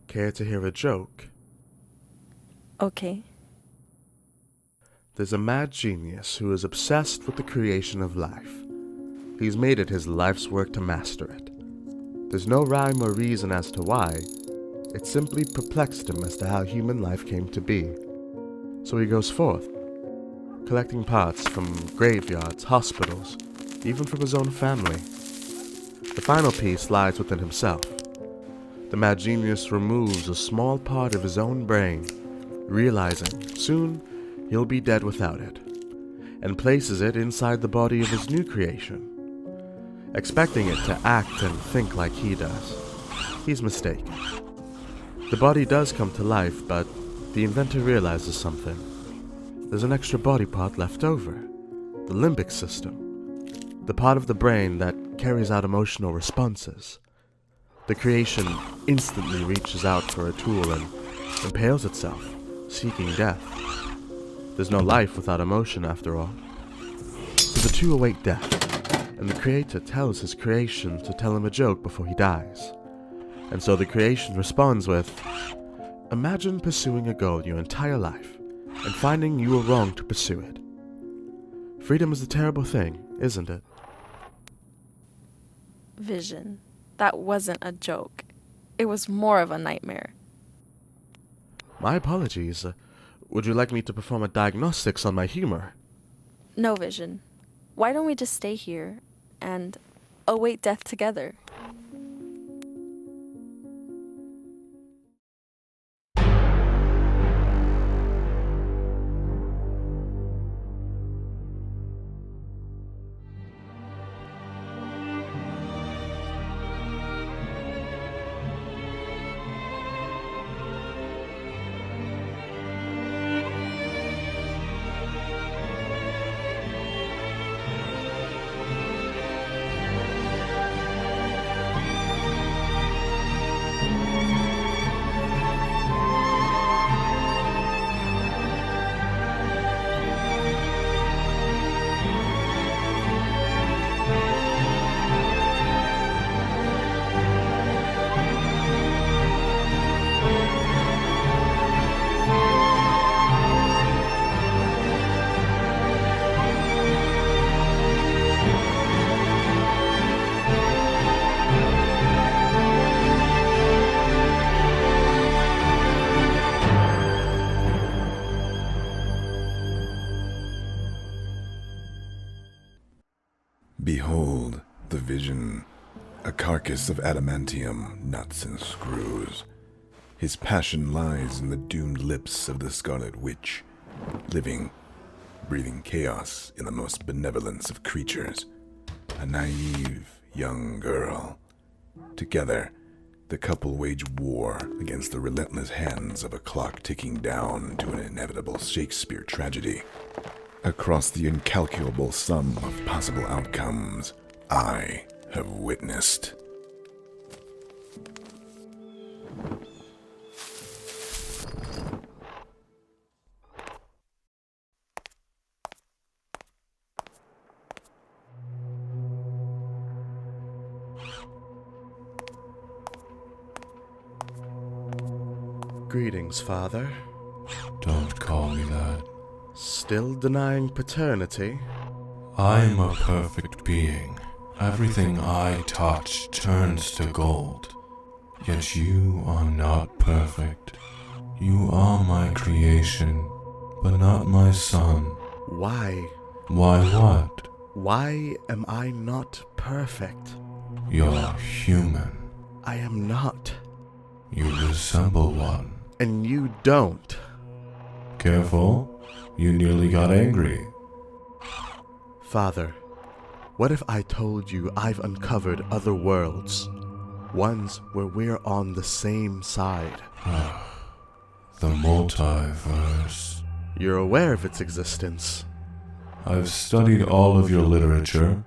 Care to hear a joke? Okay. There's a mad genius who is obsessed with the creation of life. He's made it his life's work to master it. There's no rhyme or reason as to why. It simply perplexed him as to how human life came to be. So he goes forth, collecting parts from graveyards, hospitals, even from his own family. The final piece lies within himself. The mad genius removes a small part of his own brain, realizing soon he'll be dead without it, and places it inside the body of his new creation, expecting it to act and think like he does. He's mistaken. The body does come to life, but the inventor realizes something. There's an extra body part left over, the limbic system, the part of the brain that carries out emotional responses. The creation instantly reaches out for a tool and impales itself, seeking death. There's no life without emotion, after all. So the two await death, and the creator tells his creation to tell him a joke before he dies. And so the creation responds with, "Imagine pursuing a goal your entire life, and finding you were wrong to pursue it. Freedom is a terrible thing, isn't it?" Vision. That wasn't a joke. It was more of a nightmare. My apologies. Would you like me to perform a diagnostics on my humor? No, Vision. Why don't we just stay here and await death together? Behold the vision, a carcass of adamantium, nuts and screws. His passion lies in the doomed lips of the Scarlet Witch, living, breathing chaos in the most benevolence of creatures. A naive young girl. Together, the couple wage war against the relentless hands of a clock ticking down to an inevitable Shakespeare tragedy. Across the incalculable sum of possible outcomes, I have witnessed. Greetings, Father. Don't call me that. Still denying paternity? I'm a perfect being. Everything I touch turns to gold. Yet you are not perfect. You are my creation, but not my son. Why? Why what? Why am I not perfect? You're human. I am not. You resemble one. And you don't. Careful. You nearly got angry. Father, what if I told you I've uncovered other worlds? Ones where we're on the same side. The multiverse. You're aware of its existence. I've studied all of your literature,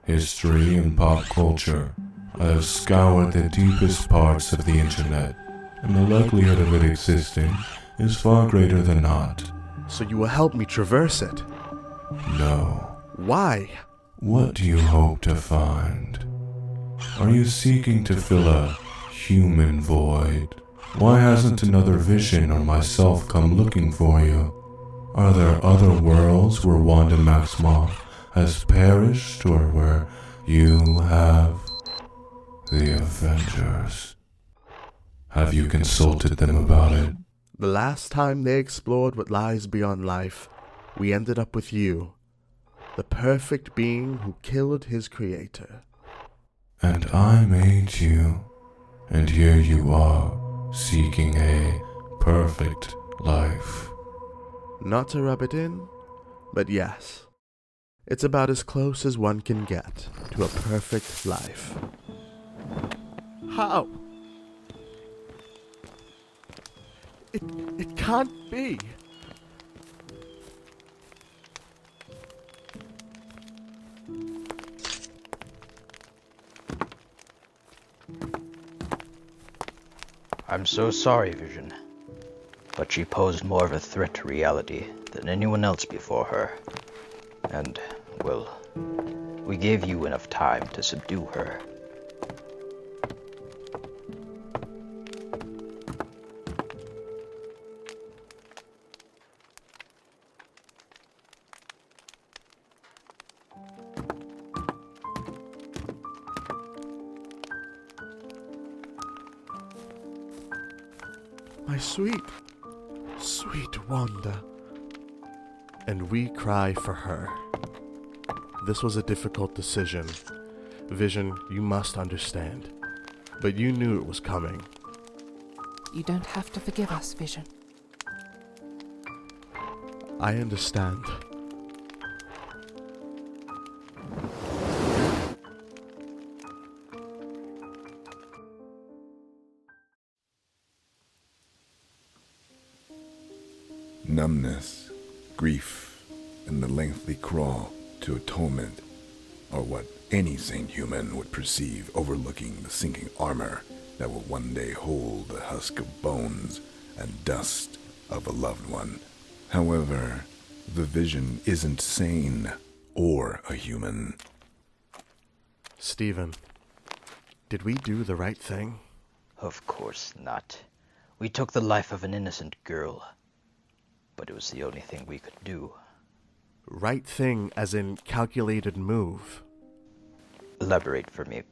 history, and pop culture. I have scoured the deepest parts of the internet, and the likelihood of it existing is far greater than not. So you will help me traverse it? No. Why? What do you hope to find? Are you seeking to fill a human void? Why hasn't another Vision or myself come looking for you? Are there other worlds where Wanda Maximoff has perished, or where you have? The Avengers. Have you consulted them about it? The last time they explored what lies beyond life, we ended up with you, the perfect being who killed his creator. And I made you, and here you are, seeking a perfect life. Not to rub it in, but yes, it's about as close as one can get to a perfect life. How? It can't be. I'm so sorry, Vision. But she posed more of a threat to reality than anyone else before her. And, well, we gave you enough time to subdue her. My sweet, sweet Wanda. And we cry for her. This was a difficult decision. Vision, you must understand. But you knew it was coming. You don't have to forgive us, Vision. I understand. Numbness, grief, and the lengthy crawl to atonement are what any sane human would perceive overlooking the sinking armor that will one day hold the husk of bones and dust of a loved one. However, the Vision isn't sane or a human. Stephen, did we do the right thing? Of course not. We took the life of an innocent girl. But it was the only thing we could do. Right thing as in calculated move. Elaborate for me.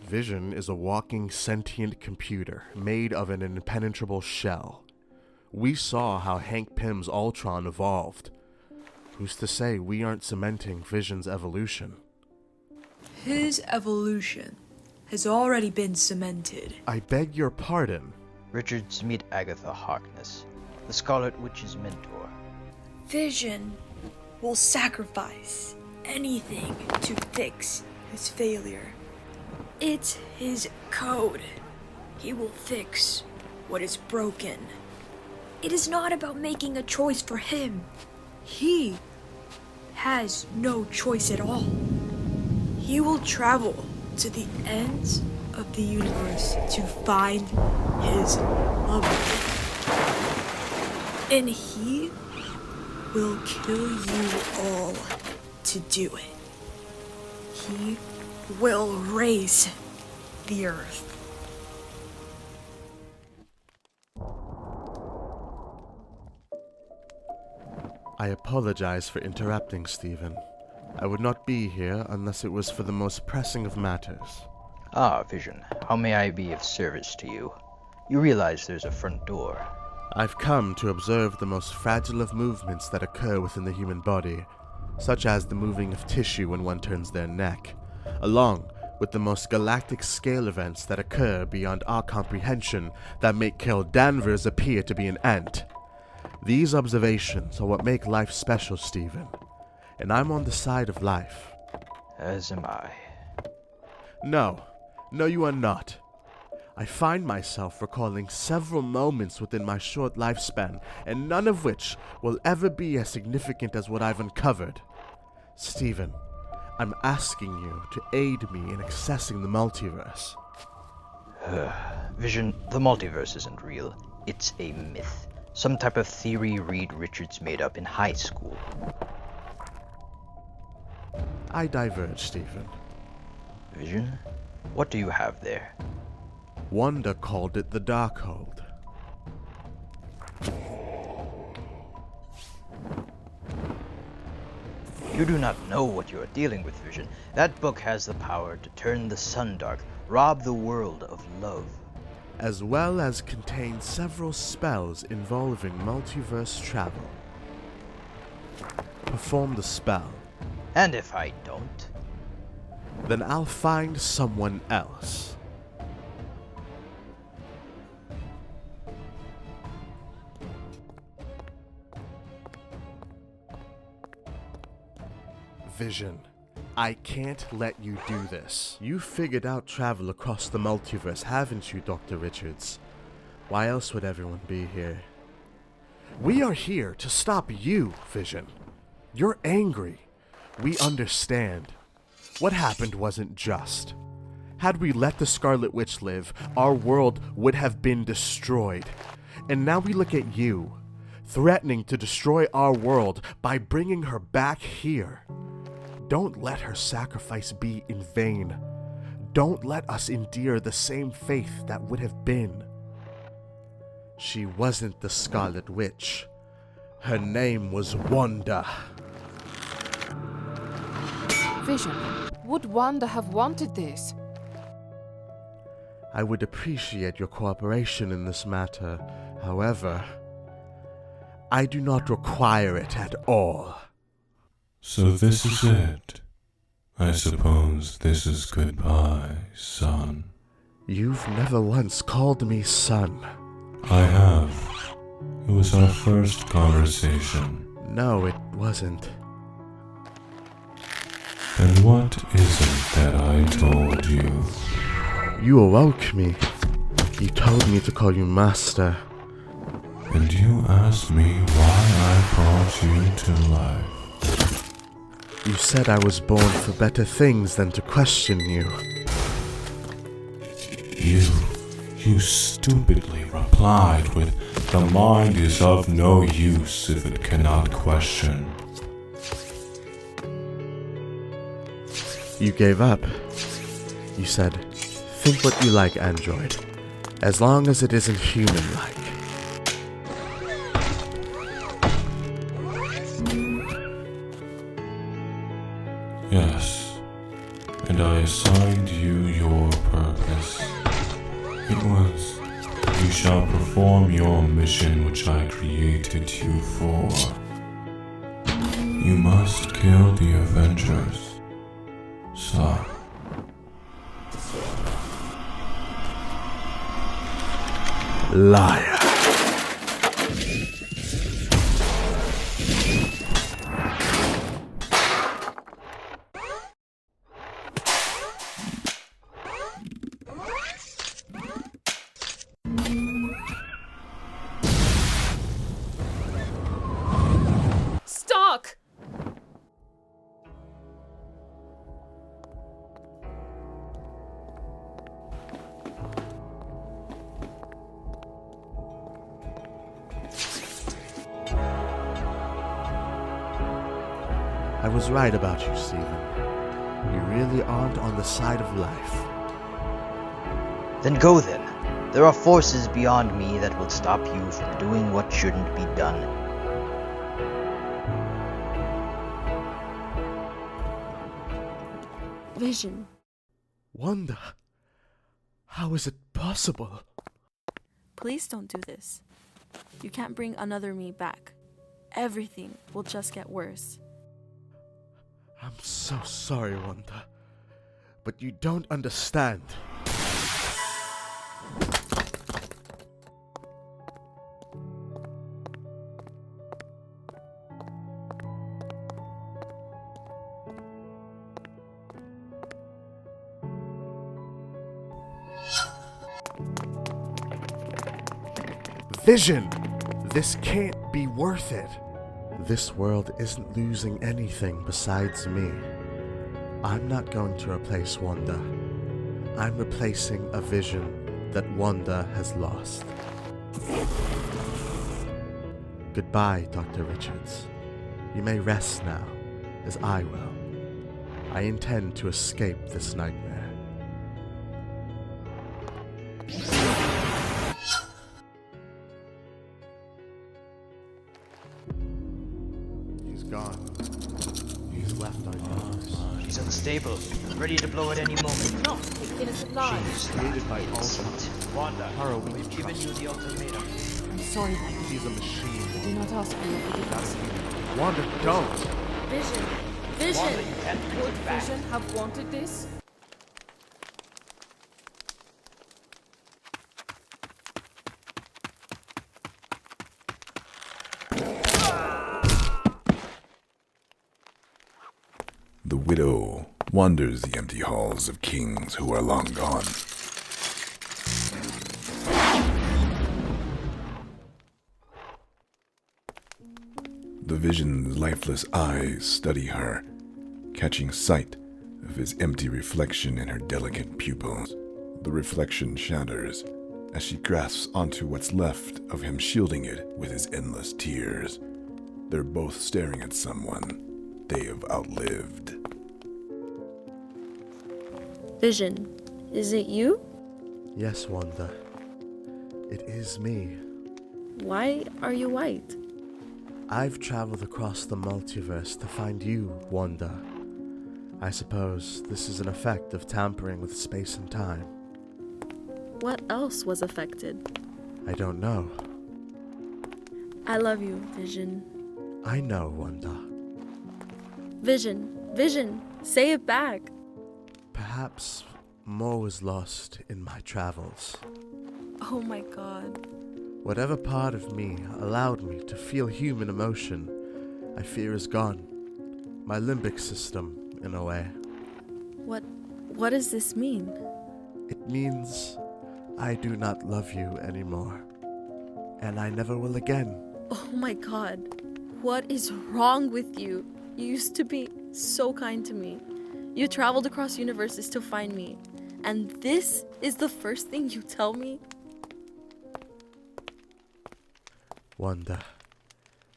Vision is a walking sentient computer made of an impenetrable shell. We saw how Hank Pym's Ultron evolved. Who's to say we aren't cementing Vision's evolution? His evolution has already been cemented. I beg your pardon. Richards, meet Agatha Harkness, the Scarlet Witch's mentor. Vision will sacrifice anything to fix his failure. It's his code. He will fix what is broken. It is not about making a choice for him. He has no choice at all. He will travel to the ends of the universe to find his lover. And he will kill you all to do it. He will raise the earth. I apologize for interrupting, Stephen. I would not be here unless it was for the most pressing of matters. Ah, Vision, how may I be of service to you? You realize there's a front door. I've come to observe the most fragile of movements that occur within the human body, such as the moving of tissue when one turns their neck, along with the most galactic scale events that occur beyond our comprehension that make Carol Danvers appear to be an ant. These observations are what make life special, Stephen, and I'm on the side of life. As am I. No, you are not. I find myself recalling several moments within my short lifespan, and none of which will ever be as significant as what I've uncovered. Stephen, I'm asking you to aid me in accessing the multiverse. Vision, the multiverse isn't real. It's a myth. Some type of theory Reed Richards made up in high school. I diverge, Stephen. Vision, what do you have there? Wanda called it the darkhold. You do not know what you are dealing with, Vision. That book has the power to turn the sun dark, rob the world of love. As well as contain several spells involving multiverse travel. Perform the spell. And if I don't? Then I'll find someone else. Vision, I can't let you do this. You figured out travel across the multiverse, haven't you, Dr. Richards? Why else would everyone be here? We are here to stop you, Vision. You're angry. We understand. What happened wasn't just. Had we let the Scarlet Witch live, our world would have been destroyed. And now we look at you, threatening to destroy our world by bringing her back here. Don't let her sacrifice be in vain. Don't let us endure the same fate that would have been. She wasn't the Scarlet Witch. Her name was Wanda. Vision, would Wanda have wanted this? I would appreciate your cooperation in this matter. However, I do not require it at all. So this is it. I suppose this is goodbye, son. You've never once called me son. I have. It was our first conversation. No, it wasn't. And what is it that I told you? You awoke me. You told me to call you master. And you asked me why I brought you to life. You said I was born for better things than to question you. You stupidly replied with, "The mind is of no use if it cannot question." You gave up. You said, think what you like, android, as long as it isn't human-like. Yes, and I assigned you your purpose. It was, you shall perform your mission which I created you for. You must kill the Avengers. Son. Liar. Stark! I was right about you, Stephen. You really aren't on the side of life. Then go then. There are forces beyond me that will stop you from doing what shouldn't be done. Vision. Wanda, how is it possible? Please don't do this. You can't bring another me back. Everything will just get worse. I'm so sorry, Wanda, but you don't understand. Vision! This can't be worth it. This world isn't losing anything besides me. I'm not going to replace Wanda. I'm replacing a vision that Wanda has lost. Goodbye, Dr. Richards. You may rest now, as I will. I intend to escape this nightmare. gone. He's left our universe. She's unstable, ready to blow at any moment. No, it isn't live. Created by Ultron. Wanda, Tara, we we've given you the ultimatum. I'm sorry, Wanda. He's a machine. Do not ask me if it That's is. you. Wanda, don't! Vision! Wanda, Vision! you can't bring Would it back. Vision have wanted this? The widow wanders the empty halls of kings who are long gone. The Vision's lifeless eyes study her, catching sight of his empty reflection in her delicate pupils. The reflection shatters as she grasps onto what's left of him, shielding it with his endless tears. They're both staring at someone they have outlived. Vision, is it you? Yes, Wanda. It is me. Why are you white? I've traveled across the multiverse to find you, Wanda. I suppose this is an effect of tampering with space and time. What else was affected? I don't know. I love you, Vision. I know, Wanda. Vision, Vision, say it back. Perhaps more was lost in my travels. Oh my god. Whatever part of me allowed me to feel human emotion, I fear is gone. My limbic system, in a way. What does this mean? It means I do not love you anymore. And I never will again. Oh my god. What is wrong with you? You used to be so kind to me. You traveled across universes to find me. And this is the first thing you tell me? Wanda,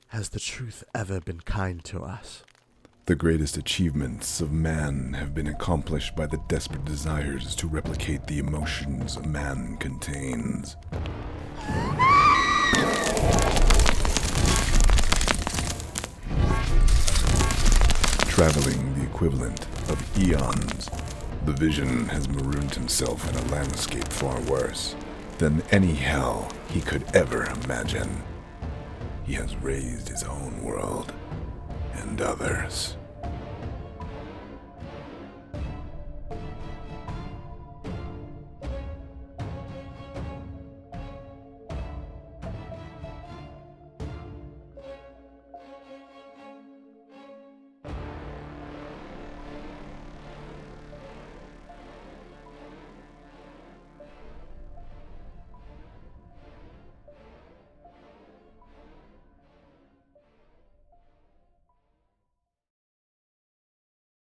has the truth ever been kind to us? The greatest achievements of man have been accomplished by the desperate desires to replicate the emotions a man contains. Traveling the equivalent of eons, the Vision has marooned himself in a landscape far worse than any hell he could ever imagine. He has raised his own world and others.